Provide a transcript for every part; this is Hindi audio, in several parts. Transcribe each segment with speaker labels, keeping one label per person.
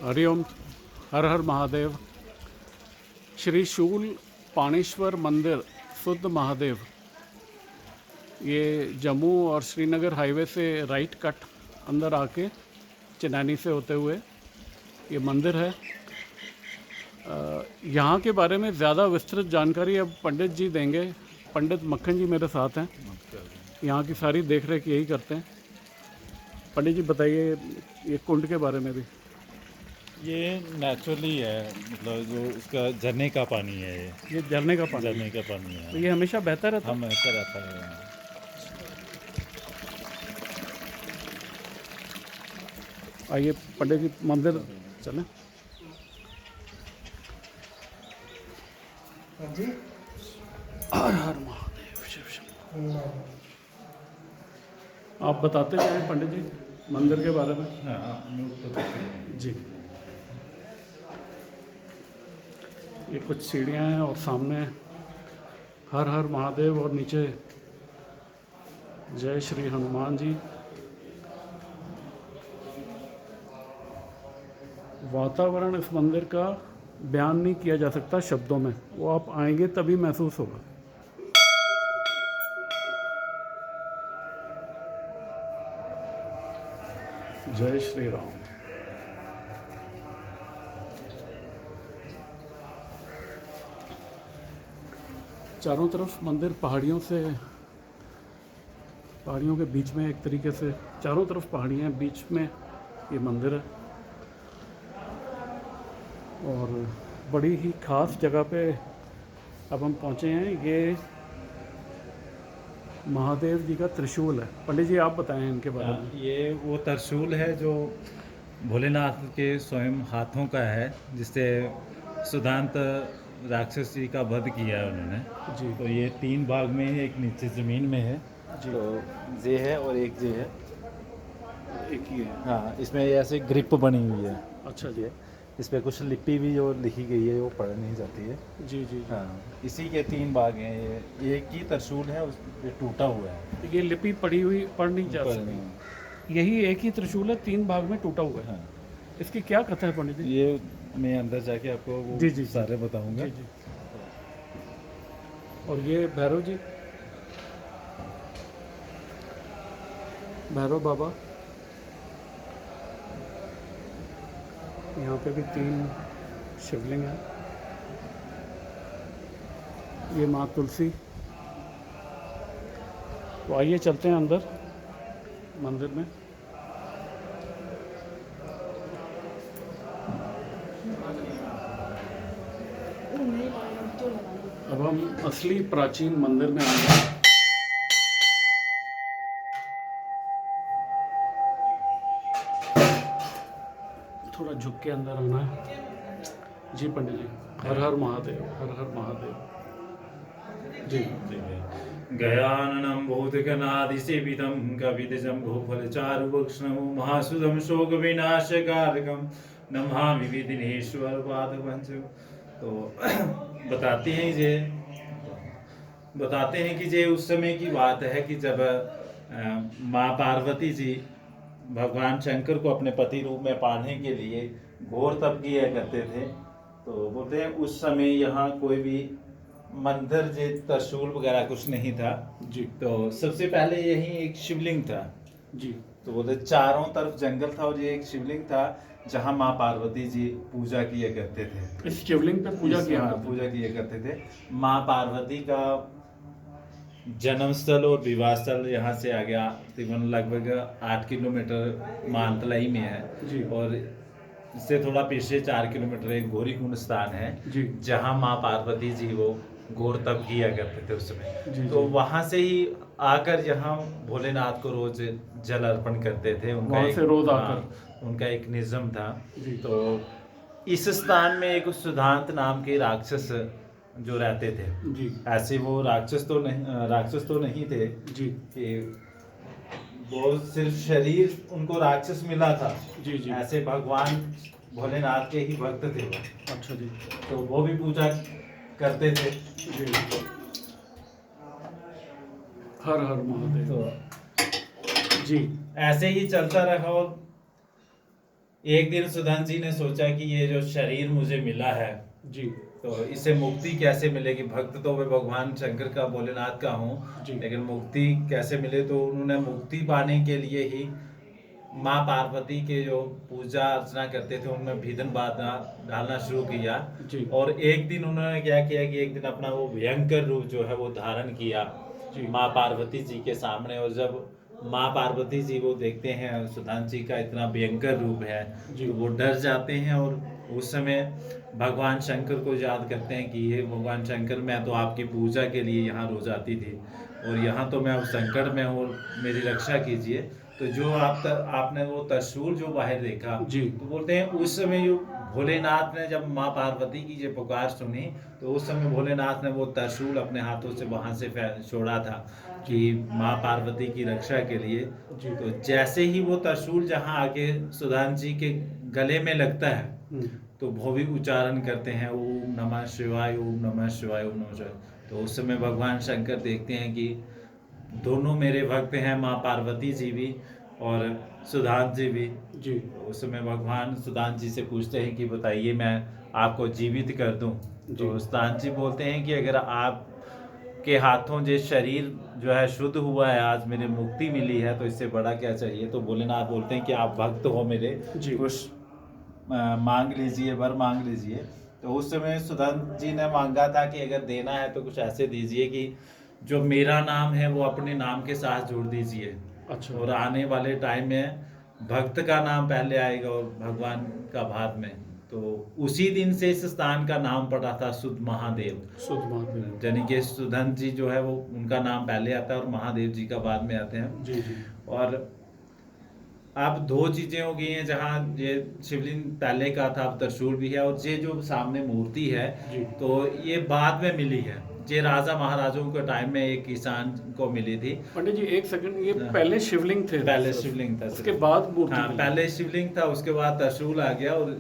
Speaker 1: हरिओम। हर हर महादेव। श्री शूल पाणेश्वर मंदिर शुद्ध महादेव, ये जम्मू और श्रीनगर हाईवे से राइट कट अंदर आके चनैनी से होते हुए ये मंदिर है। यहाँ के बारे में ज़्यादा विस्तृत जानकारी अब पंडित जी देंगे। पंडित मक्खन जी मेरे साथ हैं, यहाँ की सारी देख रेख यही करते हैं। पंडित जी बताइए ये कुंड के बारे में भी।
Speaker 2: ये नेचुरली है, मतलब जो इसका झरने का पानी है।
Speaker 1: ये झरने का पानी,
Speaker 2: झरने का पानी
Speaker 1: तो
Speaker 2: है।
Speaker 1: ये हमेशा बहता रहता है?
Speaker 2: हम ऐसा रहता है।
Speaker 1: आइए पंडित जी मंदिर चलें।
Speaker 3: जी
Speaker 1: हर हर महादेव शिव शंभो। आप बताते जाएं पंडित जी मंदिर के बारे में। जी, ये कुछ सीढ़ियाँ हैं और सामने हर हर महादेव और नीचे जय श्री हनुमान जी। वातावरण इस मंदिर का बयान नहीं किया जा सकता शब्दों में, वो आप आएंगे तभी महसूस होगा। जय श्री राम। चारों तरफ मंदिर पहाड़ियों के बीच में, एक तरीके से चारों तरफ पहाड़ियाँ हैं, बीच में ये मंदिर है। और बड़ी ही ख़ास जगह पे अब हम पहुँचे हैं। ये महादेव जी का त्रिशूल है। पंडित जी आप बताएं इनके बारे में।
Speaker 2: ये वो त्रिशूल है जो भोलेनाथ के स्वयं हाथों का है, जिससे सुदांत राक्षस जी का वध किया है उन्होंने।
Speaker 1: जी
Speaker 2: तो ये 3 भाग में है, एक नीचे ज़मीन में है
Speaker 1: जी।
Speaker 2: तो ये है और एक ये है।
Speaker 1: एक ही है।
Speaker 2: हाँ, इसमें ऐसे ग्रिप बनी हुई है।
Speaker 1: अच्छा जी।
Speaker 2: इस पर कुछ लिपि भी जो लिखी गई है वो पढ़ नहीं जाती है।
Speaker 1: जी जी जी।
Speaker 2: हाँ, इसी के 3 भाग हैं। ये एक ही त्रिशूल है, उस पे टूटा हुआ है।
Speaker 1: ये लिपि पढ़ी हुई पढ़ नहीं जा
Speaker 2: पढ़
Speaker 1: सकती।
Speaker 2: नहीं।
Speaker 1: यही एक ही त्रिशूल है, 3 भाग में टूटा हुआ है।
Speaker 2: हाँ,
Speaker 1: इसकी क्या कथा है पंडित जी?
Speaker 2: ये मैं अंदर जाके आपको वो
Speaker 1: जी, जी, जी।
Speaker 2: सारे बताऊंगा।
Speaker 1: जी जी। और ये भैरव जी, भैरव बाबा, यहाँ पे भी 3 शिवलिंग हैं। ये माँ तुलसी। तो आइए चलते हैं अंदर मंदिर में। अब हम असली प्राचीन मंदिर में आ गए। थोड़ा झुक के अंदर आना है। जी पंडित जी, हर हर महादेव, हर हर महादेव। जी
Speaker 2: गयाननं भूतगणादिसेवितं कविदजं भूफलचारुभक्षणं महासुदं शोकविनाशकारकं नमामि विघ्नेश्वर पादपंचम। तो बताते हैं कि ये उस समय की बात है कि जब माँ पार्वती जी भगवान शंकर को अपने पति रूप में पाने के लिए घोर तप किया करते थे। तो बोलते हैं उस समय यहाँ कोई भी मंदिर जे त्रिशूल वगैरह कुछ नहीं था
Speaker 1: जी
Speaker 2: तो सबसे पहले यही एक शिवलिंग था।
Speaker 1: जी।
Speaker 2: तो बोलते चारों तरफ जंगल था और ये एक शिवलिंग था जहाँ माँ पार्वती जी पूजा किया करते थे।
Speaker 1: इस शिवलिंग पे पूजा किया करते थे।
Speaker 2: पूजा किया करते थे। माँ पार्वती का जन्म स्थल और विवाह स्थल यहाँ से आ गया तकरीबन लगभग 8 किलोमीटर मानतलाई में है।
Speaker 1: जी।
Speaker 2: और इससे थोड़ा पीछे 4 किलोमीटर एक गौरीकुंड स्थान है
Speaker 1: जी।
Speaker 2: जहाँ माँ पार्वती जी वो घोर तप किया करते थे उस समय।
Speaker 1: जी,
Speaker 2: तो
Speaker 1: जी।
Speaker 2: वहाँ से ही आकर यहाँ भोलेनाथ को रोज जल अर्पण करते थे।
Speaker 1: वहाँ से रोज आकर।
Speaker 2: उनका एक निज़म था।
Speaker 1: जी।
Speaker 2: तो इस स्थान में एक सुधांत नाम के राक्षस जो रहते थे।
Speaker 1: जी
Speaker 2: ऐसे वो राक्षस तो नहीं थे
Speaker 1: जी
Speaker 2: कि वो सिर्फ शरीर उनको राक्षस मिला था।
Speaker 1: जी जी।
Speaker 2: ऐसे भगवान भोलेनाथ के ही भक्त थे वो।
Speaker 1: अच्छा जी।
Speaker 2: तो वो भी पूजा करते थे।
Speaker 1: जी। हर हर महादेव।
Speaker 2: तो
Speaker 1: जी
Speaker 2: ऐसे ही चलता रहा और एक दिन सुधांशु जी ने सोचा कि ये जो शरीर मुझे मिला है
Speaker 1: जी
Speaker 2: तो इससे मुक्ति कैसे मिलेगी। भक्त तो मैं भगवान शंकर का, भोलेनाथ का हूँ,
Speaker 1: जी।
Speaker 2: लेकिन मुक्ति कैसे मिले। तो उन्होंने मुक्ति पाने के लिए ही माँ पार्वती के जो पूजा अर्चना करते थे उनमें भीधन बाधा डालना शुरू किया।
Speaker 1: जी।
Speaker 2: और एक दिन उन्होंने क्या किया कि एक दिन अपना वो भयंकर रूप जो है वो धारण किया
Speaker 1: जी।
Speaker 2: माँ पार्वती जी के सामने। और जब माँ पार्वती जी वो देखते हैं सुधांशु जी का इतना भयंकर रूप है
Speaker 1: जी।
Speaker 2: तो वो डर जाते हैं और उस समय भगवान शंकर को याद करते हैं कि ये भगवान शंकर, मैं तो आपकी पूजा के लिए यहाँ रोज आती थी और यहाँ तो मैं अब संकट में हूँ और मेरी रक्षा कीजिए। तो जो आपने वो त्रिशूल जो बाहर देखा,
Speaker 1: जी।
Speaker 2: तो बोलते हैं उस समय जो भोलेनाथ ने जब माँ पार्वती की ये पुकार सुनी तो उस समय भोलेनाथ ने वो त्रिशूल अपने हाथों से वहां से छोड़ा था कि माँ पार्वती की रक्षा के लिए।
Speaker 1: जी।
Speaker 2: तो जैसे ही वो त्रिशूल जहाँ आके सुधांशु जी के गले में लगता है तो वो भी उच्चारण करते हैं ओम नमः शिवाय, ओम नमः शिवाय, ओम नमः शिवाय। तो उस समय भगवान शंकर देखते हैं कि दोनों मेरे भक्त हैं, माँ पार्वती जी भी और सुधांशु जी भी।
Speaker 1: जी।
Speaker 2: तो उस समय भगवान सुधांशु जी से पूछते हैं कि बताइए मैं आपको जीवित कर दूं। तो सुधांशु जी बोलते हैं कि अगर आप के हाथों जो शरीर जो है शुद्ध हुआ है, आज मेरे मुक्ति मिली है, तो इससे बड़ा क्या चाहिए। तो भोलेनाथ बोलते हैं कि आप भक्त हो मेरे,
Speaker 1: जी।
Speaker 2: कुछ मांग लीजिए, वर मांग लीजिए। तो उस समय सुधांशु जी ने मांगा था कि अगर देना है तो कुछ ऐसे दीजिए कि जो मेरा नाम है वो अपने नाम के साथ जोड़ दीजिए।
Speaker 1: अच्छा।
Speaker 2: और आने वाले टाइम में भक्त का नाम पहले आएगा और भगवान का बाद में। तो उसी दिन से इस स्थान का नाम पड़ा था शुद्ध महादेव।
Speaker 1: शुद्ध महादेव।
Speaker 2: यानी कि सुधांशु जी जो है वो उनका नाम पहले आता है और महादेव जी का बाद में आते हैं।
Speaker 1: जी। जी।
Speaker 2: और अब दो चीजें हो गई हैं, जहाँ ये शिवलिंग पहले का था, अब त्रिशूल भी है। और ये जो सामने मूर्ति है
Speaker 1: जी।
Speaker 2: तो ये बाद में मिली है। ये राजा महाराजों के टाइम में एक किसान को मिली थी।
Speaker 1: पंडित जी एक सेकंड, ये
Speaker 2: हाँ।
Speaker 1: पहले शिवलिंग थे?
Speaker 2: पहले
Speaker 1: सिर्फ।
Speaker 2: शिवलिंग था
Speaker 1: उसके
Speaker 2: सिर्फ।
Speaker 1: बाद मूर्ति
Speaker 2: हाँ,
Speaker 1: मिली?
Speaker 2: पहले शिवलिंग था, उसके बाद त्रिशूल आ गया और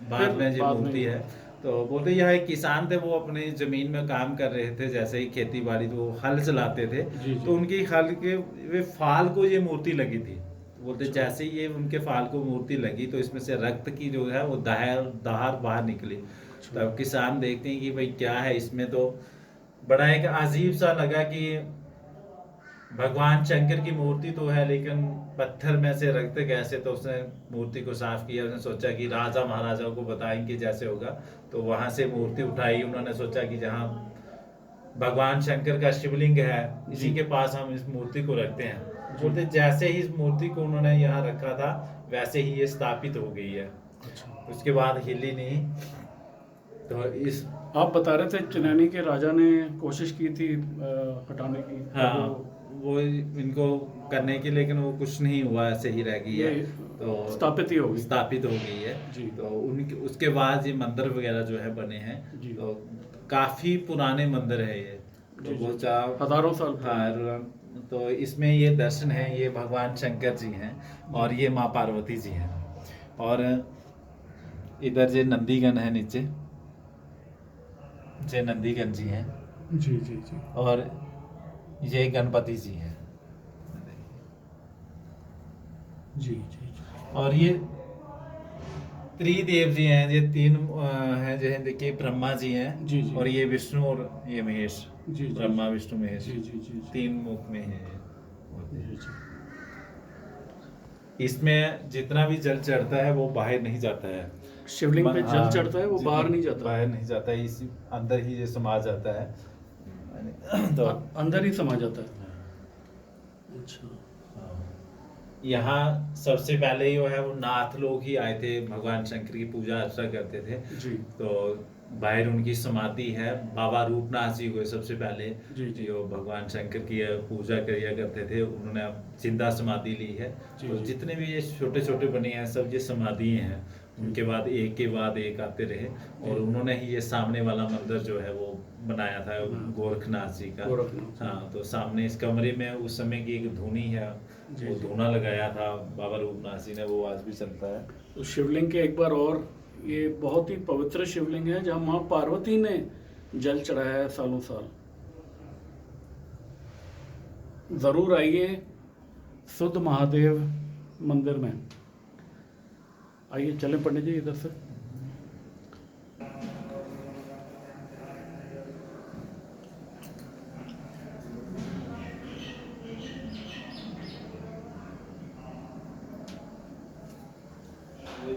Speaker 2: बाद
Speaker 1: फिर
Speaker 2: में ये
Speaker 1: बाद में
Speaker 2: मूर्ति
Speaker 1: ये।
Speaker 2: है। तो बोलते यह एक किसान थे, वो अपनी जमीन में काम कर रहे थे, जैसे ही खेती बाड़ी, तो वो हल चलाते थे।
Speaker 1: जी। जी।
Speaker 2: तो उनकी हल के वे फाल को ये मूर्ति लगी थी। बोलते
Speaker 1: अच्छा।
Speaker 2: जैसे ही ये उनके फाल को मूर्ति लगी तो इसमें से रक्त की जो है वो दहार बाहर निकली।
Speaker 1: अच्छा।
Speaker 2: तब किसान देखते हैं कि भाई क्या है इसमें। तो बड़ा एक अजीब सा लगा कि भगवान शंकर की मूर्ति तो है लेकिन पत्थर में से रक्त कैसे। तो उसने मूर्ति को साफ किया, उसने सोचा कि राजा महाराजाओं को बताएंगे जैसे होगा। तो वहां से मूर्ति उठाई, उन्होंने सोचा कि जहाँ भगवान शंकर का शिवलिंग है इसी के पास हम इस मूर्ति को रखते हैं। बोलते जैसे ही इस मूर्ति को उन्होंने यहाँ रखा था वैसे ही ये स्थापित हो गई है।
Speaker 1: अच्छा।
Speaker 2: उसके बाद हिली नहीं। तो इस
Speaker 1: आप बता रहे थे चिनैनी के राजा ने कोशिश की थी हटाने की।
Speaker 2: हाँ, वो इनको करने की, लेकिन वो कुछ नहीं हुआ, ऐसे ही रह गई है।
Speaker 1: ये
Speaker 2: तो
Speaker 1: स्थापित ही हो गई।
Speaker 2: स्थापित हो गई है
Speaker 1: जी।
Speaker 2: तो उनके उसके बाद ये मंदिर वगैरह जो है बने हैं।
Speaker 1: जी।
Speaker 2: तो काफी पुराने मंदिर है ये। तो
Speaker 1: जी,
Speaker 2: वो
Speaker 1: जी।
Speaker 2: चाह
Speaker 1: हजारों साल
Speaker 2: हाँ, तो इसमें ये दर्शन है, ये भगवान शंकर जी हैं और ये माँ पार्वती जी हैं। और इधर ये नंदीगण है, नीचे ये नंदीगण जी हैं।
Speaker 1: जी। जी। जी।
Speaker 2: और ये गणपति जी हैं।
Speaker 1: जी। जी।
Speaker 2: और ये त्रिदेव जी हैं, ये तीन हैं जो हैं, देखिए ब्रह्मा जी हैं।
Speaker 1: जी। जी।
Speaker 2: और ये विष्णु और ये महेश।
Speaker 1: जी। जी।
Speaker 2: ब्रह्मा विष्णु महेश
Speaker 1: जी। जी। जी।
Speaker 2: तीन मुख में है।
Speaker 1: जी। जी।
Speaker 2: इसमें जितना भी जल चढ़ता है वो बाहर नहीं जाता है।
Speaker 1: शिवलिंग पे जल
Speaker 2: हाँ,
Speaker 1: चढ़ता है वो
Speaker 2: जितना
Speaker 1: बाहर नहीं जाता।
Speaker 2: बाहर नहीं जाता है, इसी अंदर ही ये समा जाता है। तो
Speaker 1: अंदर ही समा जाता है। अच्छा।
Speaker 2: यहाँ सबसे पहले जो है वो नाथ लोग ही आए थे, भगवान शंकर की पूजा अर्चना करते थे।
Speaker 1: जी।
Speaker 2: तो बाहर उनकी समाधि है, बाबा रूपनाथ जी हुए सबसे पहले।
Speaker 1: जी। जी।
Speaker 2: जो भगवान शंकर की पूजा किया करते थे, उन्होंने जिंदा समाधि ली है।
Speaker 1: जी।
Speaker 2: तो
Speaker 1: जी।
Speaker 2: जितने भी ये छोटे छोटे बने हैं सब ये समाधि हैं। उनके बाद एक के बाद एक आते रहे और उन्होंने ही ये सामने वाला मंदिर जो है वो बनाया था, गोरखनाथ जी का।
Speaker 1: गोरखनाथ।
Speaker 2: हाँ, तो सामने इस कमरे में उस समय की एक धुनी है,
Speaker 1: जी।
Speaker 2: वो
Speaker 1: जी।
Speaker 2: धुना लगाया था बाबा रूपनाथ जी ने, वो आज भी चलता है।
Speaker 1: तो शिवलिंग के एक बार और, ये बहुत ही पवित्र शिवलिंग है जहाँ माँ पार्वती ने जल चढ़ाया है सालों साल। जरूर आइए शुद्ध महादेव मंदिर में। आइए चलें पंडित जी इधर से।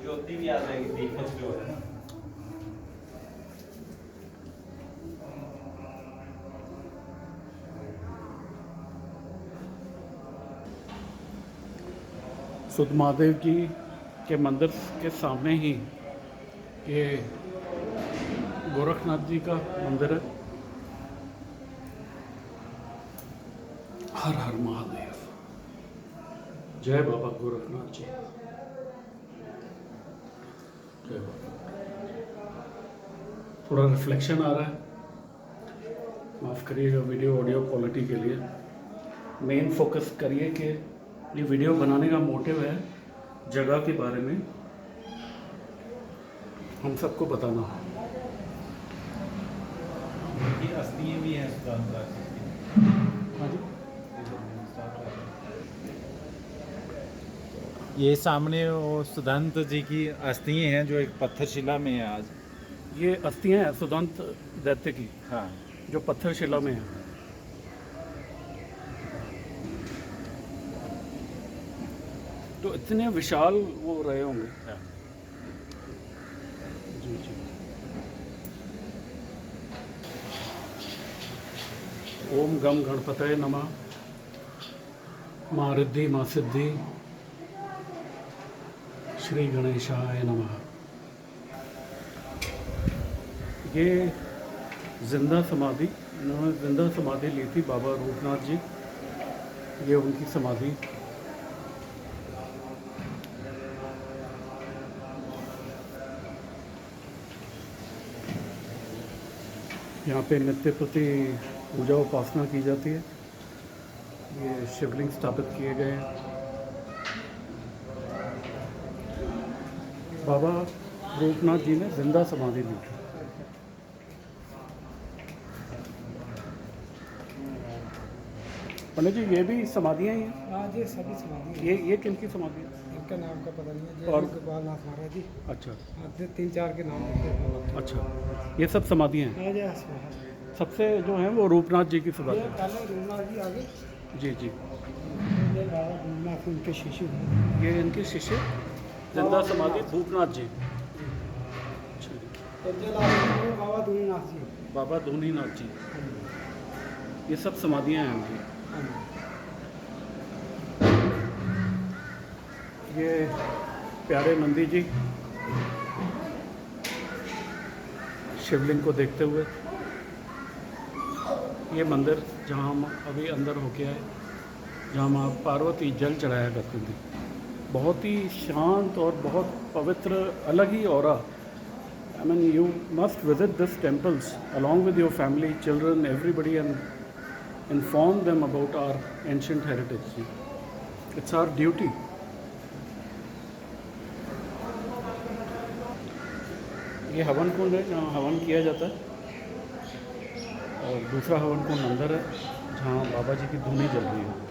Speaker 2: ज्योति भी आ जाएगी, दीपक जो है ना।
Speaker 1: सुध महादेव जी के मंदिर के सामने ही ये गोरखनाथ जी का मंदिर है। हर हर महादेव, जय बाबा गोरखनाथ जी, जय बाबा। थोड़ा रिफ्लेक्शन आ रहा है, माफ़ करिएगा वीडियो ऑडियो क्वालिटी के लिए। मेन फोकस करिए कि ये वीडियो बनाने का मोटिव है जगह के बारे में हम सबको बताना।
Speaker 2: ये अस्थियाँ भी हैं सुदांता की।
Speaker 1: हाँ जी,
Speaker 2: ये सामने वो सुदंत जी की अस्थियाँ हैं जो एक पत्थर शिला में है आज।
Speaker 1: ये अस्थियाँ हैं सुदंत दैत्य की,
Speaker 2: हाँ,
Speaker 1: जो पत्थर शिला में है। तो इतने विशाल वो रहे होंगे।
Speaker 2: हाँ।
Speaker 1: जी जी। ओम गम गणपतये नमः। माँ रिद्धि माँ सिद्धि, श्री गणेशाय नमः। ये जिंदा समाधि, इन्होंने जिंदा समाधि ली थी बाबा रूपनाथ जी। ये उनकी समाधि। यहाँ पे नित्य प्रति पूजा उपासना की जाती है। ये शिवलिंग स्थापित किए गए हैं। बाबा रूपनाथ जी ने जिंदा समाधि ली थी। पंडित जी ये भी समाधियाँ ही हैं?
Speaker 3: हाँ जी, सभी समाधि हैं।
Speaker 1: ये किनकी समाधि है?
Speaker 3: इनका नाम का पता नहीं है।
Speaker 1: और
Speaker 3: जय गोपाल नाथ महाराज जी,
Speaker 1: अच्छा
Speaker 3: आधे 3-4 के नाम लिखते हैं।
Speaker 1: अच्छा, ये सब समाधियाँ हैं।
Speaker 3: हाँ जी, हाँ जी।
Speaker 1: सबसे जो है वो रूपनाथ जी की समाधि
Speaker 3: ये
Speaker 1: है।
Speaker 3: पहले रूपनाथ जी आगे,
Speaker 1: जी जी।
Speaker 3: ये बाबा रूपनाथ उनके शिष्य हैं।
Speaker 1: ये इनके शिष्य जिंदा समाधि भूपनाथ जी। अच्छा,
Speaker 3: और जो लास्ट में वो बाबा दूनीनाथ जी।
Speaker 1: बाबा धोनीनाथ जी, ये सब समाधियाँ हैं इनकी।
Speaker 3: हाँ जी।
Speaker 1: ये प्यारे नंदी जी शिवलिंग को देखते हुए। ये मंदिर जहाँ हम अभी अंदर होके आए, जहाँ माँ पार्वती जल चढ़ाया करती थी। बहुत ही शांत और बहुत पवित्र, अलग ही aura. I mean you must visit this temples along with your family, children, everybody, and inform them about our ancient heritage. It's our duty. ये हवन कुंड है जहाँ हवन किया जाता है, और दूसरा हवन कुंड अंदर है जहाँ बाबा जी की धूनी जल रही है।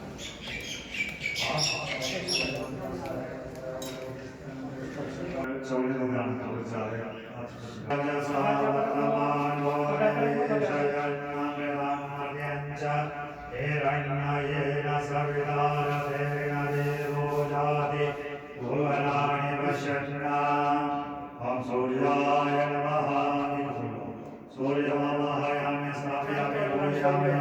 Speaker 4: ओम सूर्याय नमः। सूर्यमायामि स्थापयामि पूजयामि।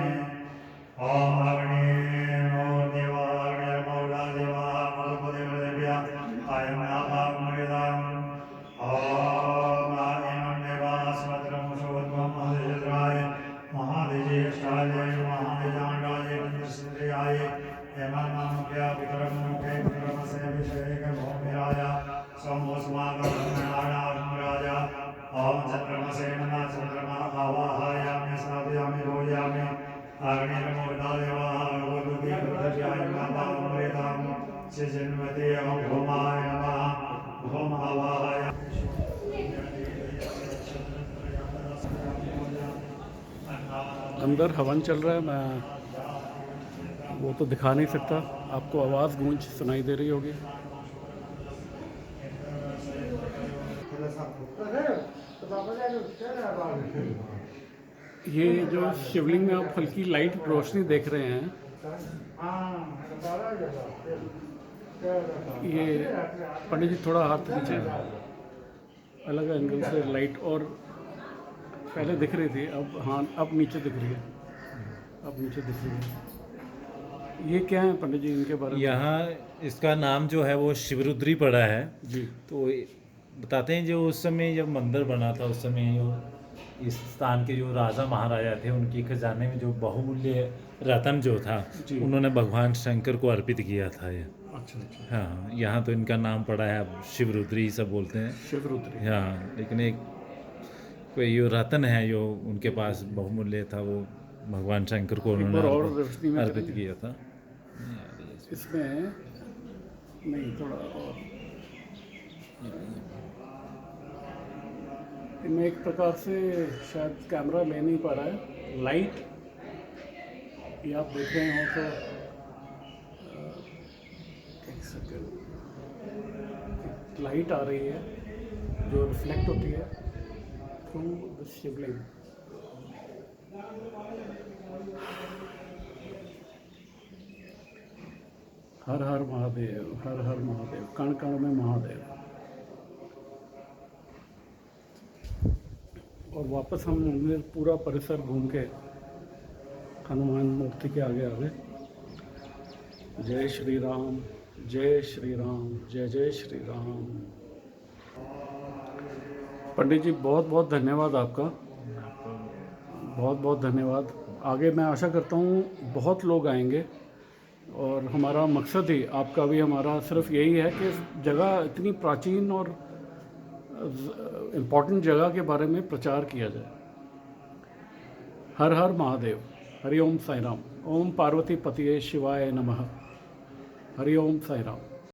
Speaker 4: ओम अग्निर्मोदेवाग्निर्मोदादेवाः अयं नाममृतम्। ओम आदिनं देवास्मत्रं सुवत्वं महादेवाय महादेज्येष्ठाय महादेजाण्डाय पंचसिद्धियाय हेममामुख्य पितरं मुखे पितरमसे विषयकभौम्याय सोमोस्माकर्मणाराजा। ओम चंद्रमसे नमः। चंद्रमा आवाहयामि स्थापयामि पूजयामि। अग्निर्मोदादेवाः भगवद्गीताय महामृतं सिजन्वते। ओम भौमाय नमः। भौम आवाहयामि।
Speaker 1: अंदर हवन चल रहा है, मैं वो तो दिखा नहीं सकता, आपको आवाज़ गूंज सुनाई दे रही होगी। ये जो शिवलिंग में आप हल्की लाइट रोशनी देख रहे हैं, ये पंडित जी थोड़ा हाथ नीचे, अलग एंगल से लाइट और पहले दिख रही थी, अब हाँ अब नीचे दिख रही है, अब नीचे दिख रही है। ये क्या है पंडित जी, इनके बारे में?
Speaker 2: यहाँ इसका नाम जो है वो शिवरुद्री पड़ा है।
Speaker 1: जी
Speaker 2: तो बताते हैं जो उस समय जब मंदिर बना था उस समय जो इस स्थान के जो राजा महाराजा थे उनकी खजाने में जो बहुमूल्य रत्न जो था
Speaker 1: जी।
Speaker 2: उन्होंने भगवान शंकर को अर्पित किया था ये।
Speaker 1: अच्छा अच्छा,
Speaker 2: हाँ, यहाँ तो इनका नाम पड़ा है, अब शिवरुद्री सब बोलते हैं।
Speaker 1: शिवरुद्री।
Speaker 2: हाँ, लेकिन एक कोई जो रत्न है जो उनके पास बहुमूल्य था वो भगवान शंकर को
Speaker 1: एक बार
Speaker 2: उन्होंने
Speaker 1: और रोशनी में
Speaker 2: अर्पित
Speaker 1: करेंगे।
Speaker 2: किया था।
Speaker 1: इसमें नहीं, थोड़ा और इनमें एक प्रकार से शायद कैमरा ले नहीं पा रहा है, लाइट ये आप देख रहे हो तो एक सेकंड, लाइट आ रही है जो रिफ्लेक्ट होती है थ्रू द शिवलिंग। हर हर महादेव, हर हर महादेव, कण कण में महादेव। और वापस हम मंदिर पूरा परिसर घूम के हनुमान मूर्ति के आगे आ गए। जय श्री राम, जय श्री राम, जय जय श्री राम। पंडित जी बहुत बहुत धन्यवाद आपका, बहुत बहुत धन्यवाद। आगे मैं आशा करता हूँ बहुत लोग आएंगे और हमारा मकसद ही, आपका भी हमारा सिर्फ यही है कि जगह इतनी प्राचीन और इम्पोर्टेंट जगह के बारे में प्रचार किया जाए। हर हर महादेव, हरि ओम साई राम, ओम पार्वती पतिये शिवाय नमः, हरि ओम साई राम।